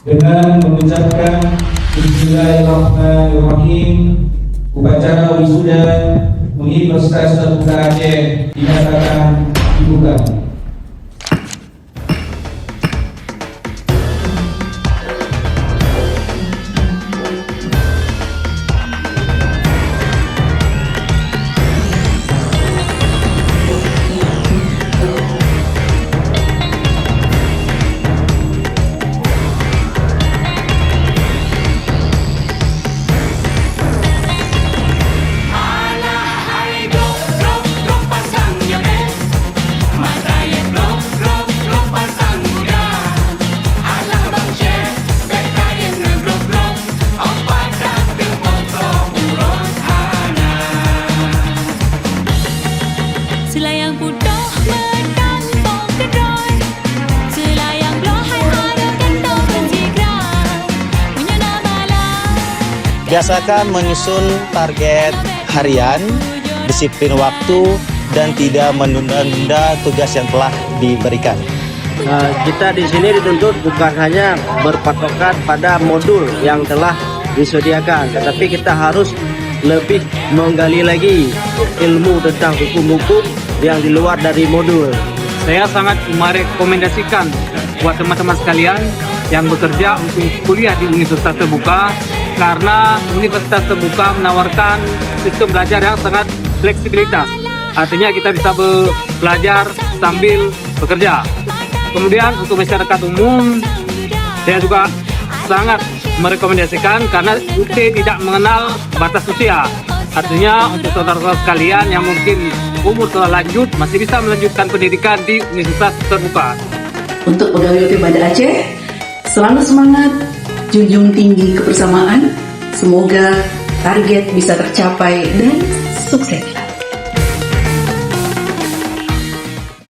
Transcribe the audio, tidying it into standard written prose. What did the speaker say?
dengan mengucapkan Bismillahirrahmanirrahim. Upacara wisuda Universitas Terbuka Aceh dinyatakan dibuka. Selayang putih medang pokedoi, selayang belohai ada kentong berjigrang, menyana malam. Biasakan menyusun target harian, disiplin waktu, dan tidak menunda-nunda tugas yang telah diberikan. Kita di sini dituntut bukan hanya berpatokan pada modul yang telah disediakan, tetapi kita harus lebih menggali lagi ilmu tentang hukum-hukum yang di luar dari modul. Saya sangat merekomendasikan buat teman-teman sekalian yang bekerja untuk kuliah di Universitas Terbuka, karena Universitas Terbuka menawarkan sistem belajar yang sangat fleksibilitas. Artinya kita bisa belajar sambil bekerja. Kemudian untuk masyarakat umum, saya juga sangat merekomendasikan karena UT tidak mengenal batas usia. Artinya untuk saudara-saudara sekalian yang mungkin umur telah lanjut masih bisa melanjutkan pendidikan di Universitas Terbuka. Untuk pegawai UT Banda Aceh, selalu semangat, junjung tinggi kebersamaan. Semoga target bisa tercapai dan sukses.